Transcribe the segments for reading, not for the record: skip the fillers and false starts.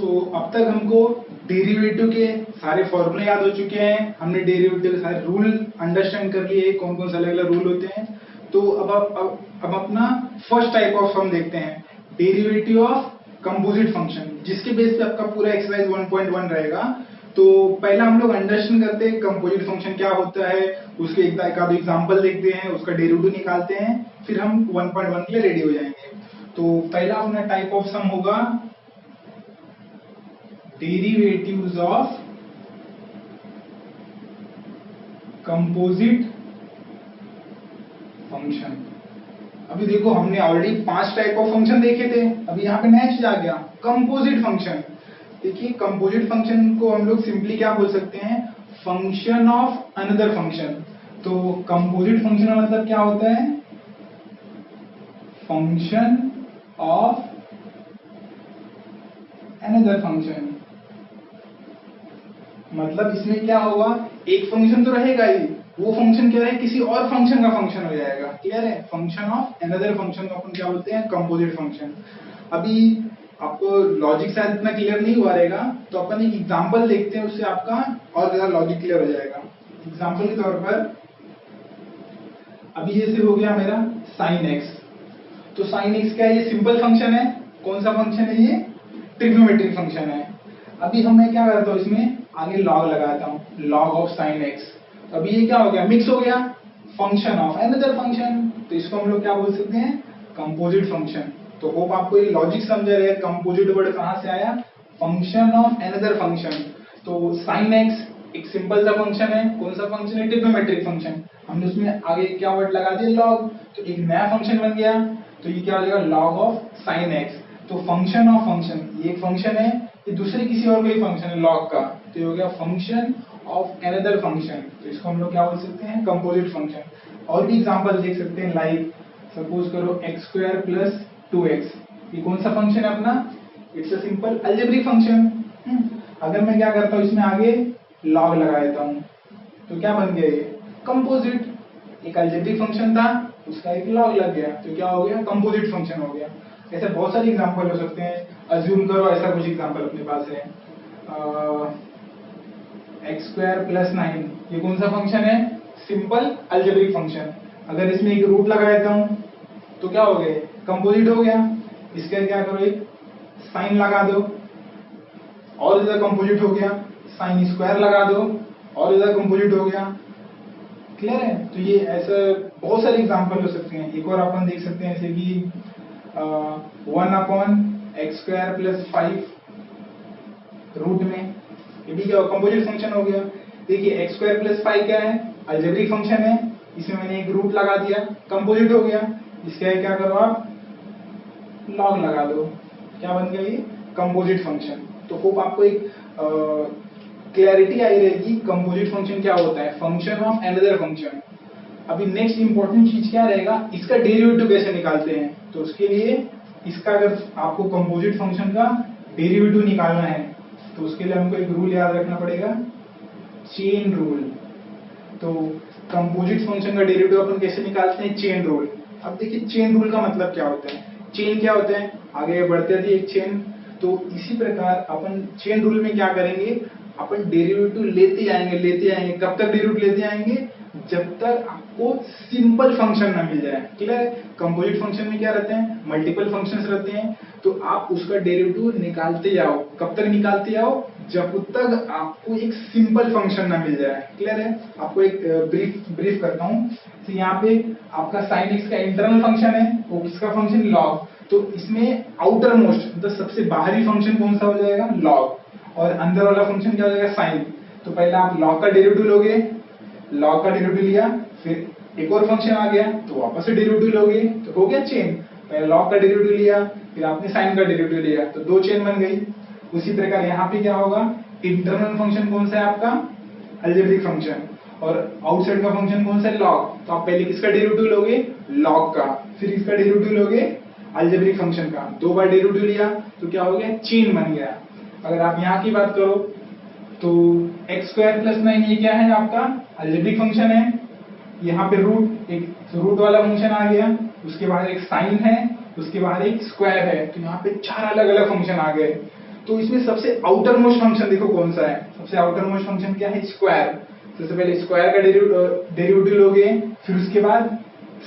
अब तक हमको डेरिवेटिव के सारे फॉर्मूले याद हो चुके हैं, हमने डेरिवेटिव के सारे रूल अंडरस्टैंड कर लिए, कौन कौन से अलग अलग रूल होते हैं। तो अब अपना फर्स्ट टाइप ऑफ सम देखते हैं, डेरिवेटिव ऑफ कंपोजिट फंक्शन, जिसके बेस पे आपका पूरा एक्सरसाइज 1.1 रहेगा। तो पहला हम लोग अंडरस्टैंड करते हैं कंपोजिट फंक्शन क्या होता है, उसके एक आध एग्जांपल देखते हैं, उसका डेरिवेटिव निकालते हैं, फिर हम 1.1 के लिए रेडी हो जाएंगे। तो पहला अपना टाइप ऑफ सम होगा डेरिवेटिव्स ऑफ कंपोजिट फंक्शन। अभी देखो हमने ऑलरेडी 5 टाइप ऑफ फंक्शन देखे थे, अभी यहाँ पे नया चीज आ गया कंपोजिट फंक्शन। देखिए कंपोजिट फंक्शन को हम लोग सिंपली क्या बोल सकते हैं, फंक्शन ऑफ अनदर फंक्शन। तो कंपोजिट फंक्शन का मतलब क्या होता है, फंक्शन ऑफ अनदर फंक्शन। मतलब इसमें क्या होगा, एक फंक्शन तो रहेगा ही, वो फंक्शन क्या है, किसी और फंक्शन का फंक्शन हो जाएगा। क्लियर है, फंक्शन ऑफ अनदर फंक्शन को अपन क्या बोलते हैं, कंपोजिट फंक्शन। अभी आपको लॉजिक शायद इतना क्लियर नहीं हुआ रहेगा, तो अपन एक एग्जांपल देखते हैं, उससे आपका और ज्यादा लॉजिक क्लियर हो जाएगा। एग्जांपल के तौर पर अभी जैसे हो गया मेरा साइन एक्स, तो साइन एक्स क्या है, ये सिंपल फंक्शन है। कौन सा फंक्शन है ये, ट्रिग्नोमेट्रिक फंक्शन है। अभी मैं क्या करता हूँ, इसमें आगे लॉग लगाता हूँ, लॉग ऑफ साइन एक्स। अभी ये क्या हो गया, मिक्स हो गया, फंक्शन ऑफ अनदर फंक्शन। तो इसको हम लोग क्या बोल सकते हैं, कंपोजिट फंक्शन। तो होप आपको ये लॉजिक समझ रहे हैं, कंपोजिट वर्ड कहाँ से आया, फंक्शन ऑफ अनदर फंक्शन। तो साइन एक्स एक सिंपल सा फंक्शन है, कौन सा फंक्शन है, ट्रिग्नोमेट्रिक फंक्शन। हमने उसमें आगे क्या वर्ड लगा दिया, लॉग, तो एक नया फंक्शन बन गया। तो ये क्या हो जाएगा, लॉग ऑफ साइन एक्स। तो फंक्शन ऑफ फंक्शन, ये एक फंक्शन है, ये दूसरे किसी और कोई फंक्शन है लॉग का, तो ये हो गया फंक्शन ऑफ अनदर फंक्शन। तो इसको हम लोग क्या बोल सकते हैं, कंपोजिट फंक्शन। और भी एग्जांपल देख सकते हैं, लाइक सपोज करो x² + 2x, ये कौन सा फंक्शन है अपना, it's a simple algebraic function. अगर मैं क्या करता हूँ, इसमें आगे लॉग लगा देता हूँ, तो क्या बन गया, ये कंपोजिट। एक अलजेब्रिक फंक्शन था, उसका एक लॉग लग गया, तो क्या हो गया, कंपोजिट फंक्शन हो गया। ऐसे बहुत सारे एग्जांपल हो सकते हैं। अज्यूम करो ऐसा कुछ एग्जांपल अपने पास है, x² + 9, ये कौन सा फंक्शन है, सिंपल अलजेब्रिक फंक्शन। अगर इसमें एक रूट लगा देता हूं, तो क्या हो गया, कंपोजिट हो गया। इसका क्या करो, एक साइन लगा दो, और इधर कंपोजिट हो गया, साइन स्क्वायर लगा दो, और इधर कंपोजिट हो गया। क्लियर है, तो ये ऐसे बहुत सारे एग्जांपल हो सकते हैं। एक और अपन देख सकते हैं, जैसे कि 1/x² + 5 रूट में, ये भी क्या कंपोजिट फंक्शन हो गया। देखिए x² + 5 क्या है, अलजेब्रिक फंक्शन है, इसमें मैंने एक रूट लगा दिया, कंपोजिट हो गया। इसका क्या करो आप, लॉग लगा दो, क्या बन गया, ये कंपोजिट फंक्शन। तो होप आपको एक क्लैरिटी आई रहेगी कंपोजिट फंक्शन क्या होता है, फंक्शन ऑफ अनदर फंक्शन। अभी नेक्स्ट इंपॉर्टेंट चीज क्या रहेगा, इसका डेरिवेटिव कैसे निकालते हैं। तो उसके लिए इसका, अगर आपको कंपोजिट फंक्शन का डेरिवेटिव निकालना है, तो उसके लिए हमको एक रूल याद रखना पड़ेगा, चेन रूल। तो कंपोजिट फंक्शन का डेरिवेटिव अपन कैसे निकालते हैं, चेन रूल। अब देखिए चेन रूल का मतलब क्या होता है, चेन क्या होता है, आगे बढ़ते थे एक चेन। तो इसी प्रकार अपन चेन रूल में क्या करेंगे, अपन डेरिवेटिव लेते आएंगे। कब तक डेरिवेटिव लेते आएंगे, जब तक आपको सिंपल फंक्शन ना मिल जाए। क्लियर है, कंपोजिट फंक्शन में क्या रहते हैं, मल्टीपल फंक्शंस रहते हैं, तो आप उसका डेरिवेटिव निकालते जाओ। कब तक निकालते जाओ, जब तक आपको एक सिंपल फंक्शन ना मिल जाए। क्लियर है, आपको एक ब्रीफ करता हूँ। तो यहाँ पे आपका साइन एक्स का इंटरनल फंक्शन है, वो किसका फंक्शन, लॉग। तो इसमें आउटर मोस्ट मतलब सबसे बाहरी फंक्शन कौन सा हो जाएगा, लॉग, और अंदर वाला फंक्शन क्या हो जाएगा, साइन। तो पहले आप लॉग का डेरिवेटिव लोगे, लॉग का डेरिवेटिव लिया, फिर एक और फंक्शन आ गया, तो वापस से डेरिवेटिव लोगे, तो हो गया चेन। पहले लॉग का डेरिवेटिव लिया, फिर आपने साइन का डेरिवेटिव लिया, तो 2 चेन बन गई। उसी प्रकार यहाँ पे क्या होगा, इंटरनल फंक्शन कौन सा है आपका, अलजेब्रिक फंक्शन, और आउटसाइड का फंक्शन कौन सा है, लॉग। तो आप पहले किसका डेरिवेटिव लोगे, लॉग का, फिर इसका डेरिवेटिव लोगे अलजेब्रिक फंक्शन का। 2 बार डेरिवेटिव लिया, तो क्या हो गया, चेन बन गया। अगर आप यहाँ की बात करो, तो x² + 9 ये क्या है, आपका अलजेब्रिक फंक्शन है। यहाँ पे एक रूट वाला फंक्शन आ गया, उसके बाद एक साइन है, उसके बाद एक स्क्वायर है, तो यहाँ पे 4 अलग अलग फंक्शन आ गए। तो इसमें सबसे आउटर मोस्ट फंक्शन देखो कौन सा है, सबसे आउटर मोस्ट फंक्शन क्या है, स्क्वायर। सबसे पहले स्क्वायर का डेरिवेटिव लोगे, फिर उसके बाद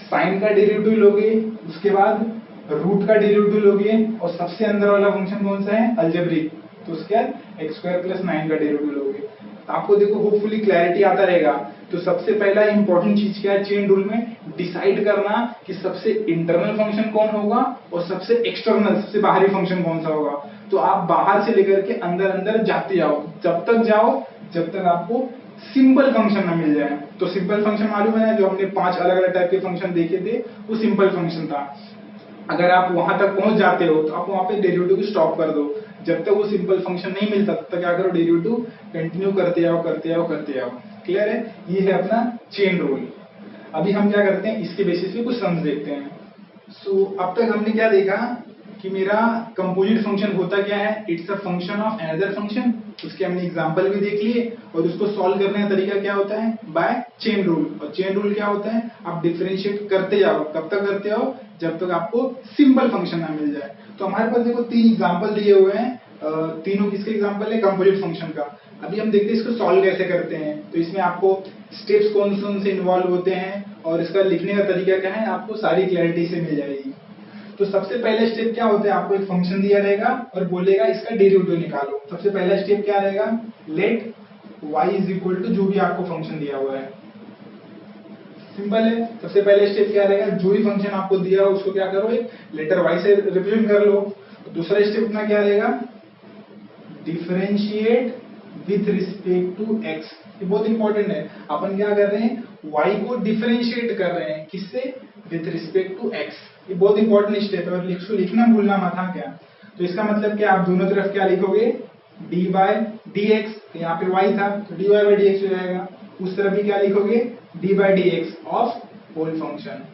साइन का डेरिवेटिव लोगे, उसके बाद रूट का डेरिवेटिव लोगे, और सबसे अंदर वाला फंक्शन कौन सा है, अलजेब्रिक, तो उसके बाद एक्स स्क्वायर प्लस 9 का डेरिवेटिव लोगे। तो आपको देखो होपफुली क्लैरिटी आता रहेगा। तो सबसे पहला इंपॉर्टेंट चीज क्या है चेन रूल में, डिसाइड करना कि सबसे इंटरनल फंक्शन कौन होगा और सबसे एक्सटर्नल, सबसे बाहरी फंक्शन कौन सा होगा। तो आप बाहर से लेकर के अंदर अंदर जाते जाओ, जब तक जाओ जब तक आपको सिंपल फंक्शन ना मिल जाए। तो सिंपल फंक्शन मालूम है, जो हमने 5 अलग अलग टाइप के फंक्शन देखे थे, वो सिंपल फंक्शन था। अगर आप वहां तक पहुंच जाते हो तो आप वहां पे डेरिवेटिव को स्टॉप कर दो। जब तक वो सिंपल फंक्शन नहीं मिलता तब तक क्या करो, डेरिवेटिव कंटिन्यू करते जाओ करते जाओ करते जाओ। क्लियर है, ये है अपना चेन रूल। अभी हम क्या करते हैं, इसके बेसिस पे कुछ सम्स देखते हैं। सो अब तक हमने क्या देखा कि मेरा कंपोजिट फंक्शन होता क्या है, it's a function of another function. उसके हमने एग्जांपल भी देख लिए, और उसको सॉल्व करने का तरीका क्या होता है, बाय चेन रूल। और चेन रूल क्या होता है, आप डिफरेंशिएट करते जाओ, कब तक करते हो, जब तक आपको सिंपल फंक्शन ना मिल जाए। तो हमारे पास देखो 3 एग्जांपल दिए हुए हैं, तीनों किसके एग्जांपल है, कंपोजिट फंक्शन का। अभी हम देखते हैं इसको सॉल्व कैसे करते हैं। तो इसमें आपको स्टेप्स कौन से इन्वॉल्व होते हैं और इसका लिखने का तरीका क्या है, आपको सारी क्लैरिटी से मिल जाएगी। तो सबसे पहले स्टेप क्या होता है, आपको एक फंक्शन दिया रहेगा और बोलेगा इसका डेरिवेटिव निकालो। सबसे पहला स्टेप क्या रहेगा, let y is equal to जो भी आपको फंक्शन दिया हुआ है। सिंपल है। सबसे पहले स्टेप क्या रहेगा, जो भी फंक्शन आपको दिया हो उसको क्या करो, एक लेटर y से रिप्रेजेंट कर लो। दूसरा स्टेप अपना क्या रहेगा, differentiate with respect to x। ये बहुत इंपॉर्टेंट है। अपन क्या कर रहे हैं, y को डिफरेंशिएट कर रहे हैं, किससे, विथ रिस्पेक्ट टू x। ये बहुत इंपॉर्टेंट स्टेप है और इसको लिखना भूलना मत। हाँ क्या, तो इसका मतलब क्या, आप दोनों तरफ क्या लिखोगे, dy dx, तो यहाँ पे y था तो dy by dx हो जाएगा। उस तरफ भी क्या लिखोगे, dy by dx of whole function.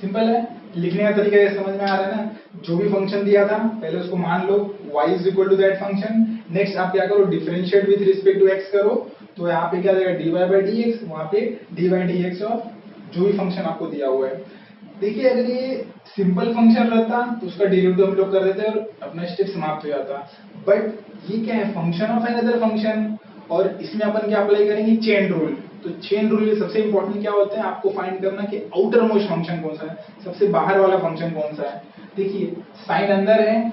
Simple है, लिखने का तरीका ये समझ में आ रहा है ना। जो भी फंक्शन दिया था पहले उसको मान लो y is equal to that function. Next आप क्या करो, differentiate with respect to x करो, तो यहाँ पे क्या जाएगा, dy by dx, वहां पे dy by dx ऑफ जो भी फंक्शन आपको दिया हुआ है। देखिए अगर ये सिंपल फंक्शन रहता तो उसका डेरिवेटिव हम लोग कर देते और अपना स्टेप समाप्त हो जाता। बट ये क्या है, फंक्शन ऑफ अनदर फंक्शन, और इसमें अपन क्या अप्लाई करेंगे, चेन रूल। तो चेन रूल में सबसे इंपॉर्टेंट क्या होता है, आपको फाइंड करना कि आउटर मोस्ट फंक्शन कौन सा है, सबसे बाहर वाला फंक्शन कौन सा है। देखिए साइन अंदर है,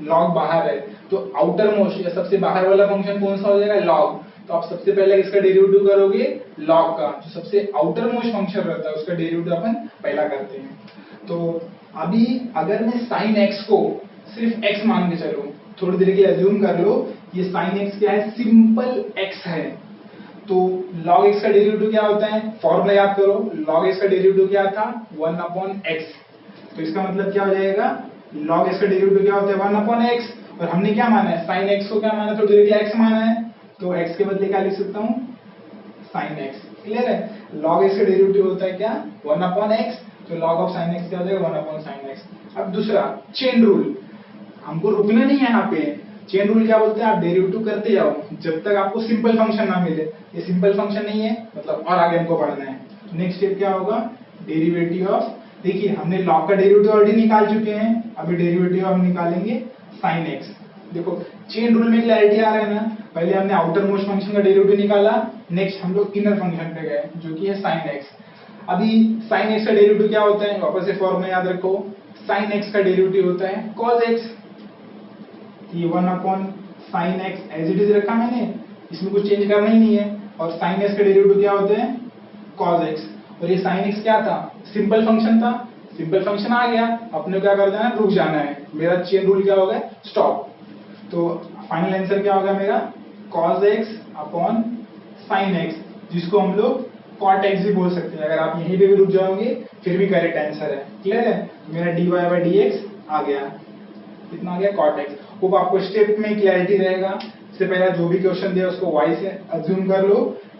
लॉग बाहर है, तो आउटर मोस्ट या सबसे बाहर वाला फंक्शन कौन सा हो जाएगा, लॉग। तो आप सबसे पहले इसका डेरिवेटिव करोगे लॉग का, जो सबसे आउटर मोस्ट फंक्शन रहता है उसका डेरिवेटिव अपन पहला करते हैं। तो अभी अगर मैं साइन एक्स को सिर्फ एक्स मान के चलूं, थोड़ी देर के लिए अज्यूम कर लो ये साइन एक्स क्या है, सिंपल एक्स है। तो log x का डेरिवेटिव क्या होता है, फॉर्मूला याद करो, log x का डेरिवेटिव क्या था, 1/x। तो इसका मतलब क्या हो जाएगा, log x का डेरिवेटिव क्या होता है, 1/x। और हमने क्या माना है, sin x को क्या माना, तो डायरेक्टली x माना है, तो x के बदले क्या लिख सकता हूँ, sin x। क्लियर है, log x का डेरिवेटिव होता है क्या, 1/x, तो log ऑफ sin x क्या हो जाएगा, 1/sin x। अब दूसरा चेन रूल, हमको रुकना नहीं है यहाँ पे। चेन रूल क्या बोलते हैं, आप डेरिवेटिव करते जाओ जब तक आपको सिंपल फंक्शन ना मिले। ये सिंपल फंक्शन नहीं है, मतलब और आगे हमको बढ़ना है। नेक्स्ट स्टेप क्या होगा, डेरिवेटिव ऑफ, देखिए हमने लॉग का डेरिवेटिव ऑलरेडी निकाल चुके हैं, अभी डेरिवेटिव हम निकालेंगे sin x। देखो चेन रूल में क्लैरिटी आ रहा है ना, पहले हमने आउटर मोस्ट फंक्शन का डेरिवेटिव निकाला, नेक्स्ट हम लोग इनर फंक्शन पे गए जो कि है sin x। अभी sin x का डेरिवेटिव क्या होता है, वापस से फॉर्मूला याद रखो, sin x का डेरिवेटिव होता है cos x। ये 1/sin x as it is रखा मैंने, इसमें कुछ चेंज करना ही नहीं है। और sin x का डेरिवेटिव क्या होते हैं, cos x। और ये sin x क्या था, सिंपल फंक्शन था, सिंपल फंक्शन आ गया, अपने क्या कर देना, रुक जाना है। मेरा चेन रूल क्या होगा, स्टॉप। तो फाइनल आंसर क्या होगा मेरा, cos x upon sin x, जिसको हम लोग cot x भी बोल सकते हैं। अगर आप यहीं पे भी रुक जाओगे फिर भी करेक्ट आंसर है। क्लियर है, मेरा dy by dx आ गया, कितना आ गया, cot x। होप आपको स्टेप में क्लैरिटी रहेगा। इससे पहले जो भी क्वेश्चन दिया उसको y से अज्यूम कर लो,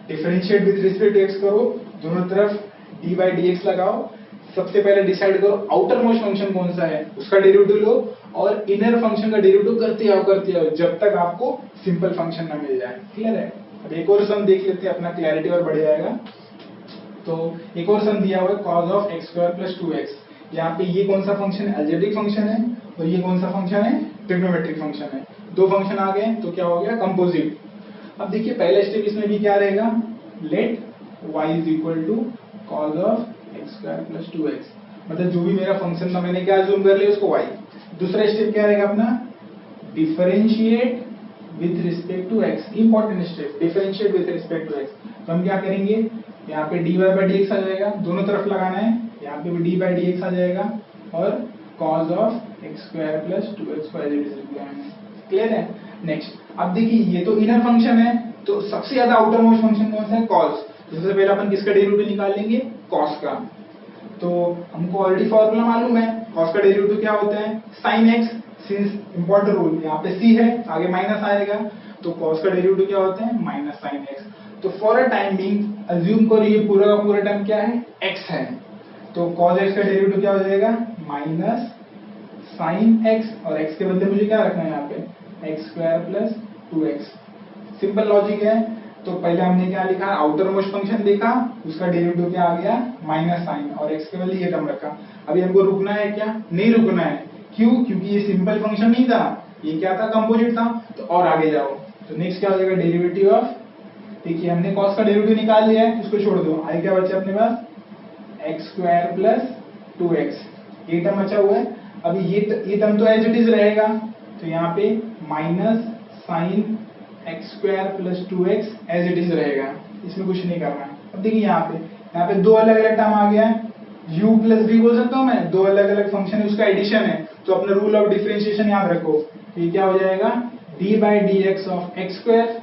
differentiate with respect to x करो, दोनों तरफ dy by dx लगाओ। सबसे पहले डिसाइड करो आउटर मोस्ट फंक्शन कौन सा है, उसका डेरिवेटिव लो, और इनर फंक्शन का डेरिवेटिव करते आओ जब तक आपको सिंपल फंक्शन ना मिल जाए। क्लियर है, अब एक और सम देख लेते हैं, अपना क्लैरिटी और बढ़ जाएगा। तो एक और सम दिया हुआ है cos ऑफ x² + 2x। यहाँ पे ये कौन सा फंक्शन है, अलजेब्रिक फंक्शन है, और ये कौन सा फंक्शन है, ट्रिग्नोमेट्रिक फंक्शन है। दो फंक्शन आ गए तो क्या हो गया, कंपोजिट। अब देखिए पहला स्टेप इसमें भी क्या रहेगा, let y is equal to cos of x square plus 2x, मतलब जो भी मेरा फंक्शन था मैंने क्या अज्यूम कर लिया उसको y। दूसरा स्टेप क्या रहेगा अपना, differentiate with respect to x, important step, differentiate with respect to x। तो हम क्या करेंगे, यहाँ पे dy बाई dx आ जाएगा, दोनों तरफ लगाना है, यहाँ पे भी dy बाई dx आ जाएगा और cos of x square plus 2x को एज इट इज लिख दिया मैंने। क्लियर है। नेक्स्ट अब देखिए ये तो इनर फंक्शन है, तो सबसे ज्यादा आउटर मोस्ट फंक्शन कौन सा है, cos। तो सबसे पहले अपन किसका डेरिवेटिव निकाल लेंगे, cos का। तो हमको ऑलरेडी फॉर्मूला मालूम है, cos का डेरिवेटिव क्या होता है, sin x। Since important rule, यहाँ पे c है, आगे माइनस आएगा, तो cos का डेरिवेटिव क्या होता है, माइनस sin x। तो for a time being assume करो ये पूरा का पूरा टर्म क्या है, x है, तो cos x का डेरिवेटिव क्या हो जाएगा, माइनस sin x, और x के बदले मुझे क्या रखना है यहाँ पे, x square plus 2x। Simple logic है। तो पहले हमने क्या लिखा, आउटर मोस्ट फंक्शन देखा, उसका डेरिवेटिव क्या आ गया, माइनस साइन, और x के बदले ये टर्म रखा। अभी हमको रुकना है क्या, नहीं रुकना है, क्यों, क्योंकि ये सिंपल फंक्शन नहीं था, ये क्या था, कंपोजिट था। तो और आगे जाओ, तो नेक्स्ट क्या हो जाएगा, डेरिवेटिव ऑफ, देखिए हमने cos का डेरिवेटिव निकाल लिया है, उसको छोड़ दो, आगे क्या बचा अपने पास, एक्स स्क्वायर प्लस 2x, ये टर्म बचा हुआ है। अभी ये टर्म तो एज इट इज रहेगा, तो यहाँ पे minus sine x square plus 2x as it is रहेगा, इसमें कुछ नहीं करना है। अब देखिए यहाँ पे दो अलग अलग टर्म आ गया है, u प्लस v बोल सकता हूँ मैं, दो अलग अलग फंक्शन है, उसका एडिशन है, तो अपना रूल ऑफ डिफरेंशिएशन याद रखो। ये क्या हो जाएगा, d by d x of x square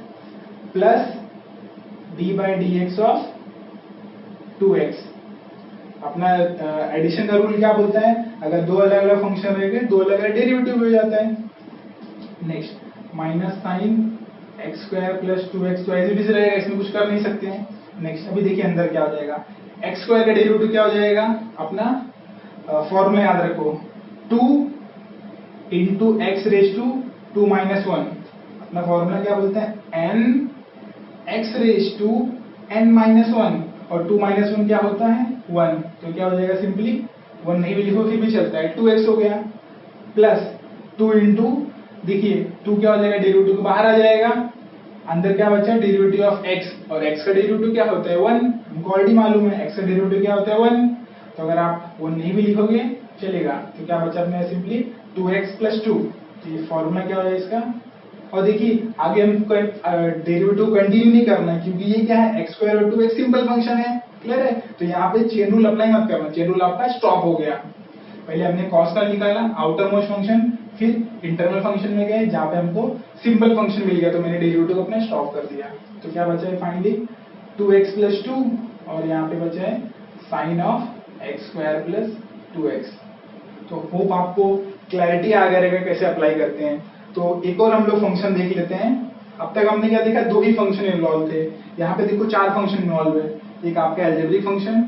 plus d by d x of 2x। अपना एडिशन का रूल क्या बोलता है, अगर दो अलग अलग फंक्शन रहेंगे दो अलग अलग डेरिवेटिव हो जाता है। Next minus sine x square plus 2x, तो एज इट इज रहेगा, इसमें कुछ कर नहीं सकते हैं। नेक्स्ट अभी देखिए अंदर क्या हो जाएगा, एक्स स्क्वायर का डेरिवेटिव क्या हो जाएगा, अपना फॉर्मूला याद रखो, 2 into x raise to 2 minus 1। अपना फॉर्मूला क्या बोलते हैं, n x raise to n minus 1, और 2 माइनस 1 क्या होता है, 1। तो क्या हो जाएगा, सिंपली 1 नहीं भी लिखो फिर भी चलता है, 2x हो गया, प्लस 2 इंटू, देखिए 2 क्या हो जाएगा, डेरिवेटिव बाहर आ जाएगा, अंदर क्या बचा, डेरिवेटिव ऑफ x, और x का डेरिवेटिव क्या होता है, 1। हमको ऑलरेडी मालूम है x का डेरिवेटिव क्या होता है, 1। तो अगर आप 1 नहीं भी लिखोगे चलेगा, तो क्या बचा अपने सिंपली 2x प्लस 2। तो ये फॉर्मूला क्या हो जाएगा इसका। और देखिए आगे हमको डेरिवेटिव कंटिन्यू नहीं करना है, क्योंकि ये क्या है, एक्स स्क्वायर और 2x सिंपल फंक्शन है। क्लियर है। तो यहाँ पे चेन रूल अप्लाई मत करना, चेन रूल आपका स्टॉप हो गया। पहले हमने cos का निकाला आउटर मोस्ट फंक्शन, फिर इंटरनल फंक्शन में गए जहाँ पे हमको सिंपल फंक्शन मिल गया, तो मैंने डेरिवेटिव अपने स्टॉप कर दिया। तो क्या बचा है फाइनली 2x प्लस 2, और यहाँ पे बचा है sine of x square plus 2x। तो होप आपको क्लैरिटी आ गया रहेगा कैसे अप्लाई करते हैं। तो एक और हम लोग फंक्शन देख लेते हैं। अब तक हमने क्या देखा, दो ही फंक्शन इन्वॉल्व थे, यहाँ पे देखो 4 फंक्शन इन्वॉल्व है। एक आपका अलजेब्रिक फंक्शन,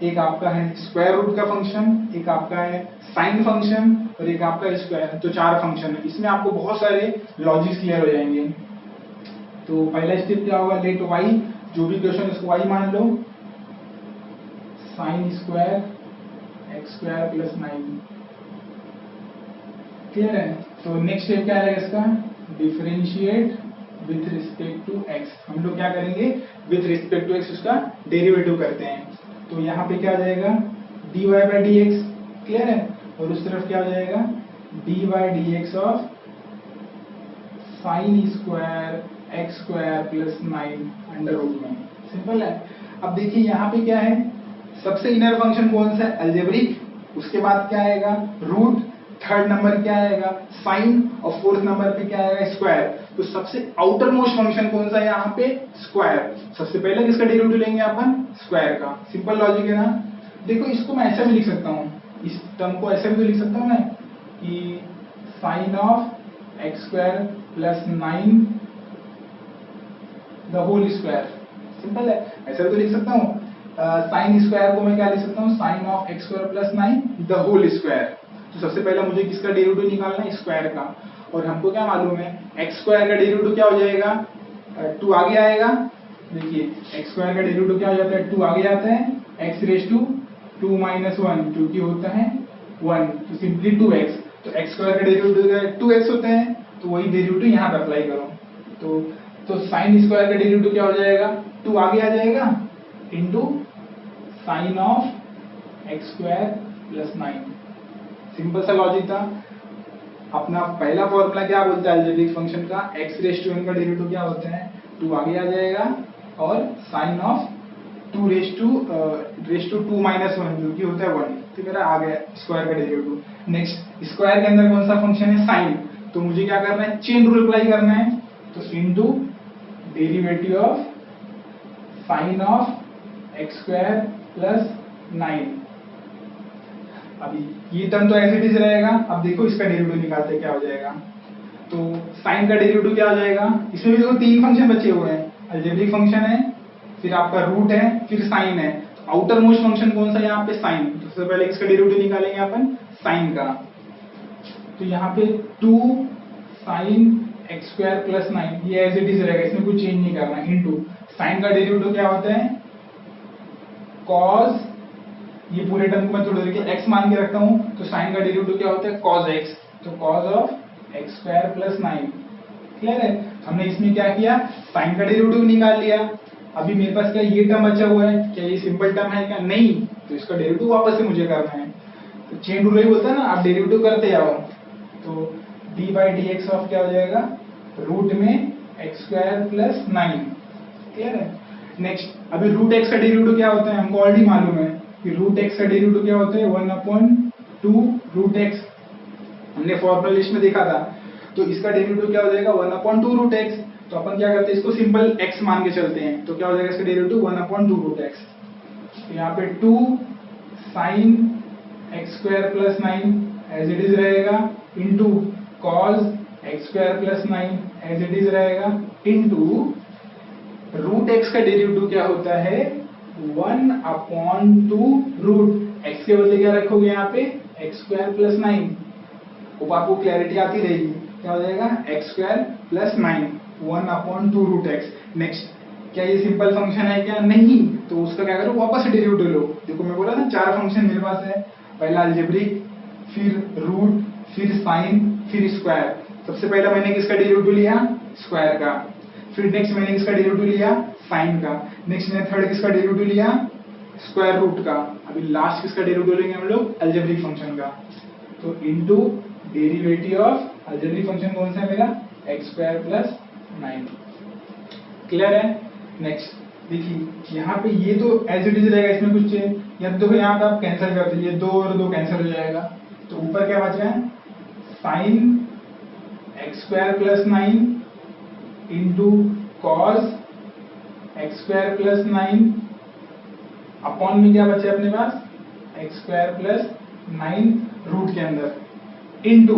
एक आपका है स्क्वायर रूट का फंक्शन, एक आपका है साइन फंक्शन, और एक आपका स्क्वायर। तो 4 फंक्शन है, इसमें आपको बहुत सारे लॉजिक्स क्लियर हो जाएंगे। तो पहला स्टेप क्या होगा, लेट y, जो भी क्वेश्चन उसको y मान लो, sine square x square plus 9। Clear है। तो नेक्स्ट स्टेप क्या रहेगा इसका, differentiate with respect to x। हम लोग क्या करेंगे, विथ रिस्पेक्ट टू x उसका डेरिवेटिव करते हैं। तो यहाँ पे क्या आ जाएगा, dy by d x. Clear है। और उस तरफ क्या हो जाएगा, dy by d x of sine square x square plus 9 under root में। सिंपल है। अब देखिए यहाँ पे क्या है, सबसे इनर फंक्शन कौन सा है, अलजेब्रिक, उसके बाद क्या आएगा, रूट, थर्ड नंबर क्या आएगा, साइन, और फोर्थ नंबर पे क्या आएगा, स्क्वायर। तो सबसे आउटर मोस्ट फंक्शन कौन सा है यहाँ पे, स्क्वायर। सबसे पहले किसका डेरिवेटिव लेंगे अपन, स्क्वायर का। सिंपल लॉजिक है ना। देखो इसको मैं ऐसा भी लिख सकता हूँ, इस टर्म को ऐसा भी तो लिख सकता हूँ मैं कि sine of x square plus 9 the whole square. Simple है, ऐसा भी तो लिख सकता हूँ। साइन स्क्वायर को मैं क्या लिख सकता हूँ, sine of x square plus 9 the whole square. तो सबसे पहले मुझे किसका डेरिवेटिव निकालना है, स्क्वायर का। और हमको क्या मालूम है, एक्स स्क्वायर का डेरिवेटिव क्या हो जाएगा, 2 आगे आएगा। देखिए एक्स स्क्वायर का डेरिवेटिव क्या हो जाता है, 2 आगे आता है, एक्स रेज टू 2 माइनस 1, जो कि होता है 1, तो सिंपली 2x। तो एक्स स्क्वायर का डेरिवेटिव 2x होते हैं, तो वही डेरिवेटिव यहाँ पे अप्लाई करो। तो साइन स्क्वायर का डेरिवेटिव क्या हो जाएगा, 2 आगे आ जाएगा into sine of x square plus 9। Simple सा लॉजिक था। अपना पहला फॉर्मूला क्या बोलता है अलजेब्रिक फंक्शन का, x रेज टू n का डेरिवेटिव क्या होता है, 2 आगे आ जाएगा और sine of 2 raise to 2 minus 1 जो कि होता है 1। तो मेरा आ गया स्क्वायर का डेरिवेटिव। नेक्स्ट स्क्वायर के अंदर कौन सा फंक्शन है, साइन, तो मुझे क्या करना है, चेन रूल अप्लाई करना है। तो into derivative of sine of x square plus 9। अभी ये टर्म तो एज इट इज रहेगा। अब देखो इसका डेरिवेटिव निकालते हैं क्या हो जाएगा। तो साइन का डेरिवेटिव क्या हो जाएगा, इसमें भी देखो 3 फंक्शन बचे हुए हैं, अलजेब्रिक फंक्शन है, फिर आपका रूट है, फिर साइन है। तो आउटर मोस्ट फंक्शन कौन सा है यहाँ पे, साइन। तो सबसे पहले इसका डेरिवेटिव निकालेंगे अपन साइन का। तो यहाँ पे 2 साइन एक्स स्क्वायर प्लस 9 ये एज इट इज रहेगा, इसमें कुछ चेंज नहीं करना। इनटू साइन का डेरिवेटिव क्या होता है, कॉस, ये पूरे टर्म को मैं थोड़ी देर के x मान के रखता हूं। तो साइन का डेरिवेटिव क्या होता है, cos x, तो cos of x square plus 9। Clear है। हमने इसमें क्या किया, साइन का डेरिवेटिव निकाल लिया। अभी मेरे पास क्या ये टर्म बचा हुआ है, क्या ये सिंपल टर्म है क्या, नहीं, तो इसका डेरिवेटिव वापस से मुझे करना है। तो चेन रूल ही बोलता है ना, आप डेरिवेटिव करते जाओ। तो D by d x of क्या हो जाएगा, रूट में एक्स स्क्वायर प्लस 9। क्लियर है। नेक्स्ट अभी रूट एक्स का डेरिवेटिव क्या होता है, हमको ऑलरेडी मालूम है कि रूट एक्स का डेरिवेटिव क्या होता है, 1/2 रूट एक्स, हमने फॉर्मूला लिस्ट में देखा था। तो इसका डेरिवेटिव क्या हो जाएगा, 1/2 रूट एक्स। तो अपन क्या करते हैं, इसको सिंपल x मान के चलते हैं। तो क्या हो जाएगा इसका डेरिवेटिव 1/2 रूट एक्स। तो यहाँ पे 2 sine x square plus 9 as it is रहेगा, into cos x square plus 9 as it is रहेगा, इंटू रूट एक्स का डेरिवेटिव क्या होता है, 1/2 रूट एक्स के बदले क्या रखोगे यहाँ पे, एक्स स्क्वायर प्लस 9। अब आपको क्लैरिटी आती रहेगी, क्या हो जाएगा x square plus 9 1/2 root x. Next क्या ये सिंपल फंक्शन है क्या, नहीं, तो उसका क्या करो, वापस से डेरिवेटिव लो। देखो मैं बोला ना 4 फंक्शन मेरे पास है, पहला अलजेब्रिक, फिर रूट, फिर साइन, फिर स्क्वायर। सबसे पहला मैंने किसका डेरिवेटिव लिया, स्क्वायर का। फिर नेक्स्ट मैंने किसका डेरिवेटिव लिया, साइन का। नेक्स्ट मैंने थर्ड किसका डेरिवेटिव लिया, स्क्वायर रूट का। अभी लास्ट किसका डेरिवेटिव लेंगे हम लोग, अलजेब्रिक फंक्शन का। तो into derivative of algebraic function कौन सा है मेरा, एक्स स्क्वायर प्लस 9। क्लियर है। नेक्स्ट देखिए यहाँ पे ये तो एज इट इज रहेगा, इसमें कुछ चेंज। या देखो यहाँ पे आप कैंसिल कर दीजिए, 2 और 2 कैंसिल हो जाएगा। तो ऊपर क्या बच रहा है, sign x square plus 9 into cos x square plus 9 upon में क्या बचे अपने पास, एक्स स्क्वायर प्लस 9 रूट के अंदर, इंटू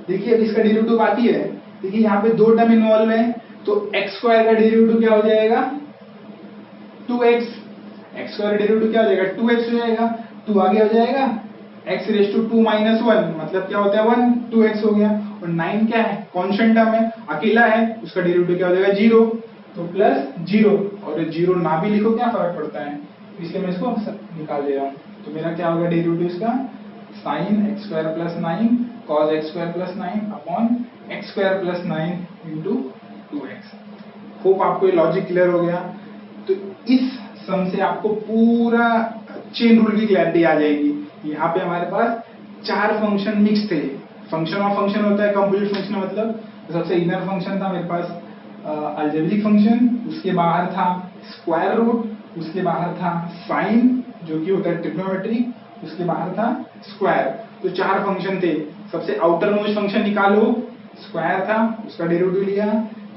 देखिए अब इसका डेरिवेटिव बाकी है। देखिए यहाँ पे 2 टर्म इन्वॉल्व है, तो एक्स स्क्वायर का डेरिवेटिव क्या हो जाएगा, 2x। एक्स स्क्वायर डेरिवेटिव क्या हो जाएगा, 2x हो जाएगा। 2 आगे हो जाएगा, x रेज टू 2 माइनस 1 मतलब क्या होता है 1, 2x हो गया। और 9 क्या है, कांस्टेंट टर्म है, अकेला है, उसका डेरिवेटिव क्या हो जाएगा 0, तो प्लस 0। और 0 ना भी लिखो क्या फर्क पड़ता है, इसलिए मैं इसको निकाल दे रहा हूँ। तो मेरा क्या होगा डेरिवेटिव इसका, sign x square plus 9 cos x square plus 9 upon x square plus 9 into 2x। Hope आपको ये लॉजिक क्लियर हो गया। तो इस सम से आपको पूरा चेन रूल की क्लैरिटी आ जाएगी। यहाँ पे हमारे पास 4 फंक्शन मिक्स थे। फंक्शन ऑफ फंक्शन होता है कंपोजिट फंक्शन, मतलब तो सबसे इनर फंक्शन था मेरे पास अलजेब्रिक फंक्शन, उसके बाहर था स्क्वायर रूट, उसके बाहर था साइन जो कि होता है ट्रिग्नोमेट्रिक, उसके बाहर था स्क्वायर। तो 4 फंक्शन थे। सबसे आउटर मोस्ट फंक्शन निकालो, स्क्वायर था, उसका डेरिवेटिव लिया,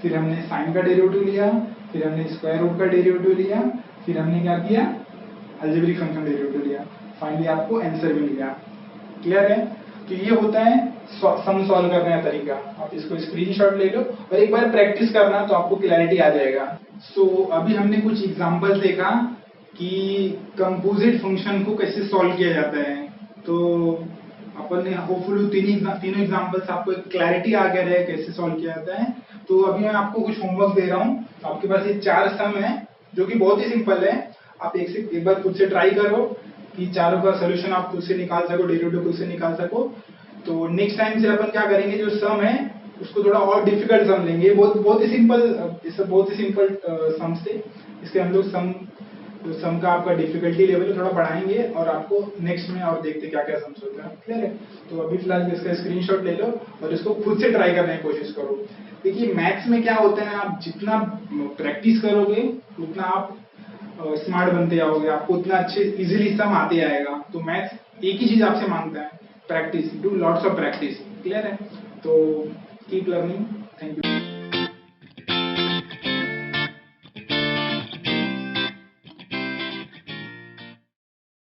फिर हमने साइन का डेरिवेटिव लिया, फिर हमने स्क्वायर रूट का डेरिवेटिव लिया, फिर हमने क्या किया, अलजेब्रिक फंक्शन डेरिवेटिव लिया। फाइनली आपको आंसर मिल गया। क्लियर है। तो ये होता है सम सॉल्व करने का तरीका। आप इसको स्क्रीनशॉट ले लो और एक बार प्रैक्टिस करना तो आपको क्लैरिटी आ जाएगा। सो अभी हमने कुछ एग्जांपल्स देखा कि कंपोजिट फंक्शन को कैसे सॉल्व किया जाता है। तो अपन ने होपफुली तीनों एग्जांपल्स आपको एक क्लैरिटी आ गया है कैसे सॉल्व किया जाता है। तो अभी मैं आपको कुछ होमवर्क दे रहा हूँ। आपके पास ये 4 सम है जो कि बहुत ही सिंपल है। आप एक बार खुद से ट्राई करो कि चारों का सोल्यूशन आप खुद से निकाल सको, डेरिवेटिव खुद से निकाल सको। तो नेक्स्ट टाइम से अपन क्या करेंगे, जो सम है उसको थोड़ा और डिफिकल्ट सम लेंगे। बहुत ही सिंपल सम्स थे, इसके हम लोग सम का आपका डिफिकल्टी लेवल थोड़ा बढ़ाएंगे और आपको नेक्स्ट में और देखते क्या क्या सम्स होता है। क्लियर है? तो अभी फिलहाल इसका स्क्रीनशॉट ले लो और इसको खुद से ट्राई करने की कोशिश करो। देखिए मैथ्स में क्या होता है ना, आप जितना प्रैक्टिस करोगे उतना आप स्मार्ट बनते जाओगे, आपको उतना अच्छे इजीली सम आते आएगा। तो मैथ्स एक ही चीज आपसे मांगता है, practice. Do lots of practice. Clear है? तो कीप लर्निंग। Thank you.